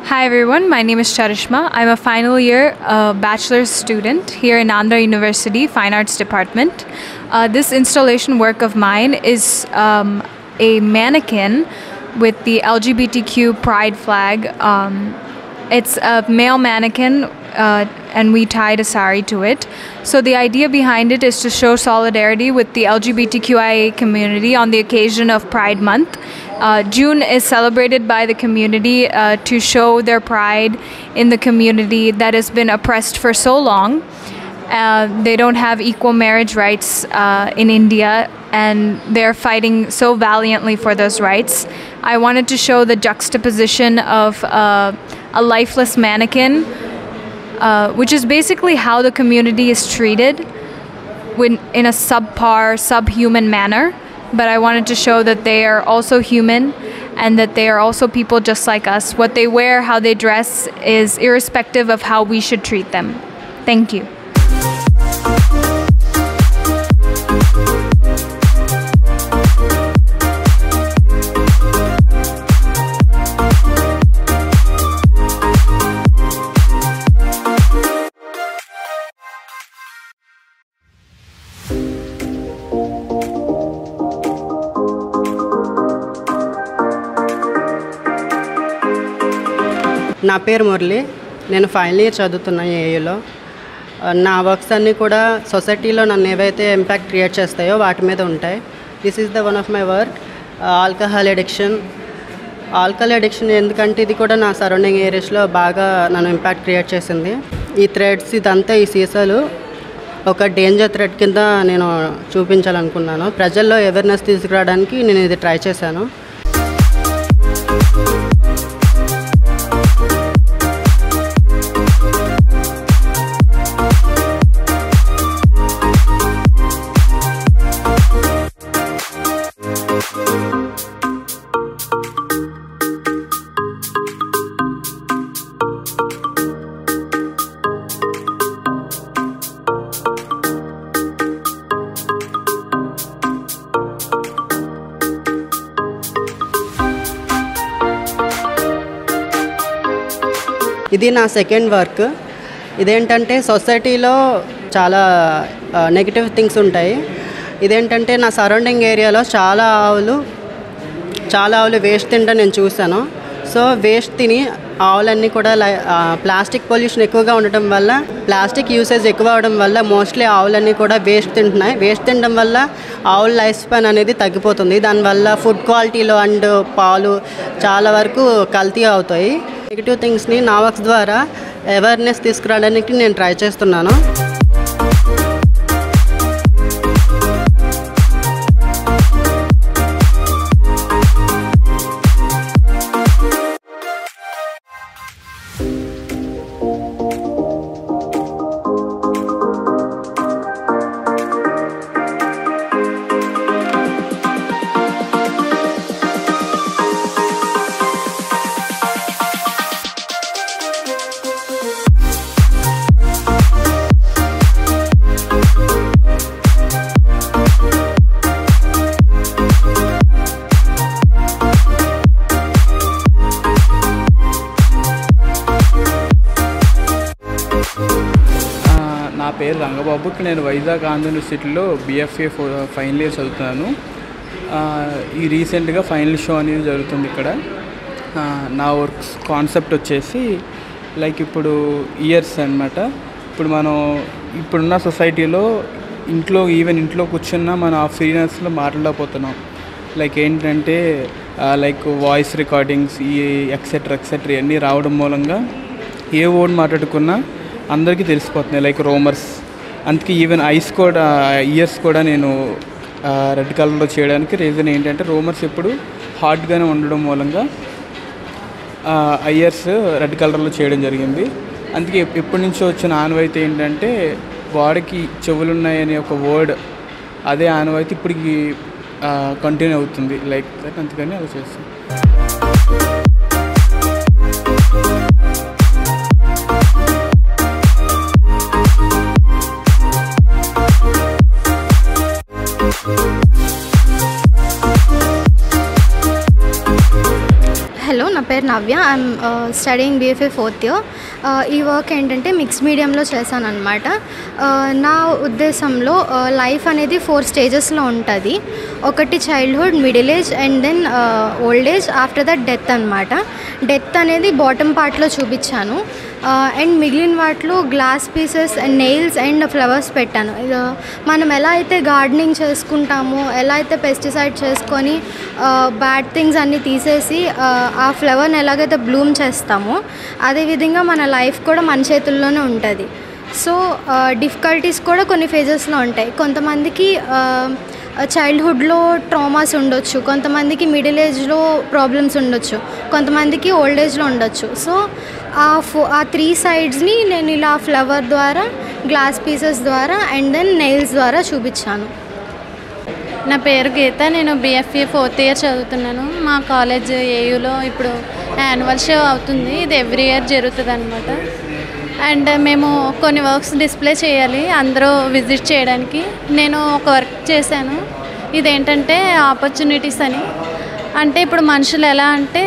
Hi everyone, my name is Charishma. I'm a final year bachelor's student here in Andhra University Fine Arts Department. This installation work of mine is a mannequin with the LGBTQ pride flag. It's a male mannequin and we tied a sari to it. So the idea behind it is to show solidarity with the LGBTQIA community on the occasion of Pride Month. June is celebrated by the community to show their pride in the community that has been oppressed for so long. They don't have equal marriage rights in India, and they're fighting so valiantly for those rights. I wanted to show the juxtaposition of a lifeless mannequin, which is basically how the community is treated in a subhuman manner. But I wanted to show that they are also human and that they are also people just like us. What they wear, how they dress is irrespective of how we should treat them. Thank you. నా పేరు మురళి, నేను final year చదువుతున్నా ఏయూలో. నా works అన్నీ కూడా సొసైటీలో నన్ను ఏవైతే ఇంపాక్ట్ క్రియేట్ చేస్తాయో వాటి మీద ఉంటాయి. This is the one of my work, alcohol addiction. Alcohol addiction ఎందుకంటే ఇది కూడా నా సరౌండింగ్ ఏరియాస్లో బాగా నన్ను ఇంపాక్ట్ క్రియేట్ చేసింది. ఈ థ్రెడ్స్ ఇదంతా, ఈ సీసాలు ఒక డేంజర్ థ్రెడ్ కింద నేను చూపించాలనుకున్నాను. ప్రజల్లో అవేర్నెస్ తీసుకురావడానికి నేను ఇది ట్రై చేశాను. ఇది నా సెకండ్ వర్క్. ఇదేంటంటే సొసైటీలో చాలా నెగిటివ్ థింగ్స్ ఉంటాయి. ఇదేంటంటే నా సరౌండింగ్ ఏరియాలో చాలా ఆవులు వేస్ట్ తింటా నేను చూశాను. సో వేస్ట్ తిని ఆవులన్నీ కూడా ప్లాస్టిక్ పొల్యూషన్ ఎక్కువగా ఉండటం వల్ల, ప్లాస్టిక్ యూసేజ్ ఎక్కువ అవడం వల్ల మోస్ట్లీ ఆవులన్నీ కూడా వేస్ట్ తింటున్నాయి. వేస్ట్ తినడం వల్ల ఆవుల లైఫ్ స్పాన్ అనేది తగ్గిపోతుంది. దానివల్ల ఫుడ్ క్వాలిటీలో అండ్ పాలు చాలా వరకు కల్తీ అవుతాయి. నెగిటివ్ థింగ్స్ని నా వర్క్స్ ద్వారా అవేర్నెస్ తీసుకురావడానికి నేను ట్రై చేస్తున్నాను. నా పేరు రంగబాబు. నేను వైజాగ్ ఆంధ్ర యూనివర్సిటీలో BFA ఫైనల్ ఇయర్ చదువుతున్నాను. ఈ రీసెంట్గా ఫైనల్ షో అనేది జరుగుతుంది ఇక్కడ. నా వర్క్ కాన్సెప్ట్ వచ్చేసి లైక్ ఇప్పుడు ఇయర్స్ అన్నమాట. ఇప్పుడు మనం ఇప్పుడున్న సొసైటీలో ఈవెన్ ఇంట్లో కూర్చున్నా మనం ఆ ఫ్రీనెస్లో మాట్లాడలేకపోతున్నాం. లైక్ ఏంటంటే లైక్ వాయిస్ రికార్డింగ్స్ ఈ ఎక్సెట్రా ఇవన్నీ రావడం మూలంగా ఏ వర్డ్ మాట్లాడుకున్నా అందరికీ తెలిసిపోతున్నాయి, లైక్ రోమర్స్. అందుకే ఈవెన్ ఇయర్స్ కూడా నేను రెడ్ కలర్లో చేయడానికి రీజన్ ఏంటంటే రోమర్స్ ఎప్పుడు హార్డ్గానే ఉండడం మూలంగా ఇయర్స్ రెడ్ కలర్లో చేయడం జరిగింది. అందుకే ఎప్పటి నుంచో వచ్చిన ఆనవాయితీ ఏంటంటే వాడికి చెవులు ఉన్నాయనే ఒక వర్డ్, అదే ఆనవాయితీ ఇప్పటికి కంటిన్యూ అవుతుంది లైక్ దట్. అందుకని అలా చేస్తాం. హలో, నా పేరు Navya. I'm studying BFA 4th year. ఈ వర్క్ ఏంటంటే మిక్స్ మీడియంలో చేశాను అనమాట. నా ఉద్దేశంలో లైఫ్ అనేది 4 స్టేజెస్లో ఉంటుంది. ఒకటి childhood, middle age and then old age, after that death అనమాట. డెత్ అనేది బాటమ్ పార్ట్లో చూపించాను. అండ్ మిగిలిన వాటిలో glass pieces and nails and flowers పెట్టాను. మనం ఎలా అయితే గార్డెనింగ్ చేసుకుంటామో, ఎలా అయితే పెస్టిసైడ్ చేసుకొని బ్యాడ్ థింగ్స్ అన్నీ తీసేసి ఆ ఫ్లవర్ని ఎలాగైతే బ్లూమ్ చేస్తామో, అదేవిధంగా మన లైఫ్ కూడా మన చేతుల్లోనే ఉంటుంది. సో డిఫికల్టీస్ కూడా కొన్ని ఫేజెస్లో ఉంటాయి. కొంతమందికి చైల్డ్హుడ్లో ట్రామాస్ ఉండొచ్చు, కొంతమందికి మిడిల్ ఏజ్లో ప్రాబ్లమ్స్ ఉండొచ్చు, కొంతమందికి ఓల్డ్ ఏజ్లో ఉండొచ్చు. సో ఆ 3 సైడ్స్ని నేను ఇలా ఫ్లవర్ ద్వారా, గ్లాస్ పీసెస్ ద్వారా అండ్ దెన్ నెయిల్స్ ద్వారా చూపించాను. నా పేరు గీత. నేను BFA 4th year చదువుతున్నాను. మా కాలేజ్ AUలో ఇప్పుడు యాన్యువల్ షో అవుతుంది. ఇది ఎవ్రీ ఇయర్ జరుగుతుంది అనమాట. అండ్ మేము కొన్ని వర్క్స్ డిస్ప్లే చేయాలి అందరూ విజిట్ చేయడానికి. నేను ఒక వర్క్ చేశాను. ఇదేంటంటే ఆపర్చునిటీస్ అని. అంటే ఇప్పుడు మనుషులు ఎలా అంటే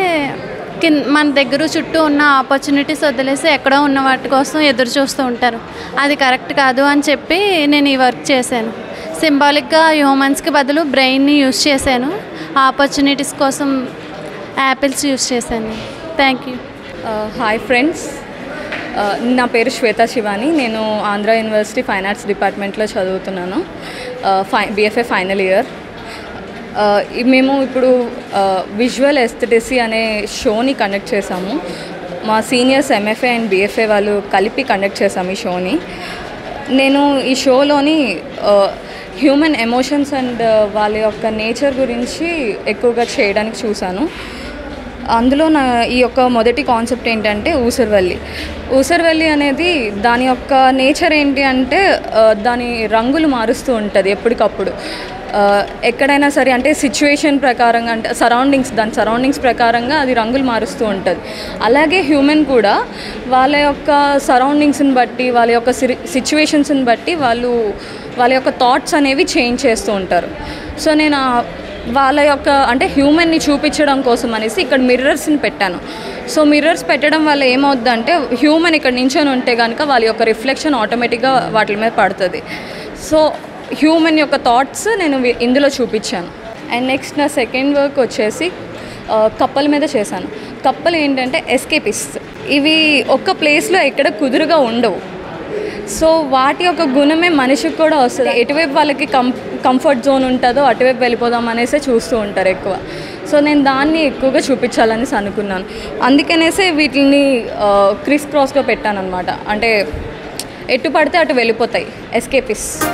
మన దగ్గర చుట్టూ ఉన్న ఆపర్చునిటీస్ వదిలేసి ఎక్కడో ఉన్న వాటి కోసం ఎదురు చూస్తూ ఉంటారు. అది కరెక్ట్ కాదు అని చెప్పి నేను ఈ వర్క్ చేశాను. సింబాలిక్గా హ్యూమన్స్కి బదులు బ్రెయిన్ని యూజ్ చేశాను. ఆపర్చునిటీస్ కోసం యాపిల్స్ యూజ్ చేశాను. Thank you. హాయ్ ఫ్రెండ్స్, నా పేరు శ్వేత శివాని. నేను ఆంధ్ర యూనివర్సిటీ ఫైన్ ఆర్ట్స్ డిపార్ట్మెంట్లో చదువుతున్నాను. BFA final year. మేము ఇప్పుడు విజువల్ ఎస్థెటిక్స్ అనే షోని కండక్ట్ చేసాము. మా సీనియర్స్ MFA అండ్ BFA వాళ్ళు కలిపి కండక్ట్ చేసాము ఈ షోని. నేను ఈ షోలోని హ్యూమన్ ఎమోషన్స్ అండ్ వాళ్ళ యొక్క నేచర్ గురించి ఎక్కువగా చేయడానికి చూశాను. అందులో ఈ యొక్క మొదటి కాన్సెప్ట్ ఏంటంటే ఊసరవెల్లి అనేది దాని యొక్క నేచర్ ఏంటి అంటే దాని రంగులు మారుస్తూ ఉంటుంది ఎప్పటికప్పుడు. ఎక్కడైనా సరే అంటే సిచ్యువేషన్ ప్రకారంగా, అంటే దాని సరౌండింగ్స్ ప్రకారంగా అది రంగులు మారుస్తూ ఉంటుంది. అలాగే హ్యూమన్ కూడా వాళ్ళ యొక్క సరౌండింగ్స్ని బట్టి, వాళ్ళ యొక్క సిచ్యువేషన్స్ని బట్టి వాళ్ళ యొక్క థాట్స్ అనేవి చేంజ్ చేస్తూ ఉంటారు. సో నేను వాళ్ళ యొక్క అంటే హ్యూమన్ని చూపించడం కోసం అనేసి ఇక్కడ మిర్రర్స్ని పెట్టాను. సో మిర్రర్స్ పెట్టడం వల్ల ఏమవుద్దంటే హ్యూమన్ ఇక్కడ నించొని ఉంటే కనుక వాళ్ళ యొక్క రిఫ్లెక్షన్ ఆటోమేటిక్గా వాటి మీద పడుతుంది. సో హ్యూమన్ యొక్క థాట్స్ నేను ఇందులో చూపించాను. అండ్ నెక్స్ట్ నా సెకండ్ వర్క్ వచ్చేసి కప్పల మీద చేశాను. కప్పలు ఏంటంటే ఎస్కేపిస్ట్. ఇవి ఒక్క ప్లేస్లో ఎక్కడ కుదురుగా ఉండవు. సో వాటి యొక్క గుణమే మనిషికి కూడా వస్తుంది. ఎటువైపు వాళ్ళకి కంఫర్ట్ జోన్ ఉంటుందో అటువైపు వెళ్ళిపోదాం అనేసి చూస్తూ ఉంటారు ఎక్కువ. సో నేను దాన్ని ఎక్కువగా చూపించాలనేసి అనుకున్నాను. అందుకనేసే వీటిని క్రిస్ క్రాస్గా పెట్టాను అనమాట. అంటే ఎటు పడితే అటు వెళ్ళిపోతాయి ఎస్కేపిస్ట్.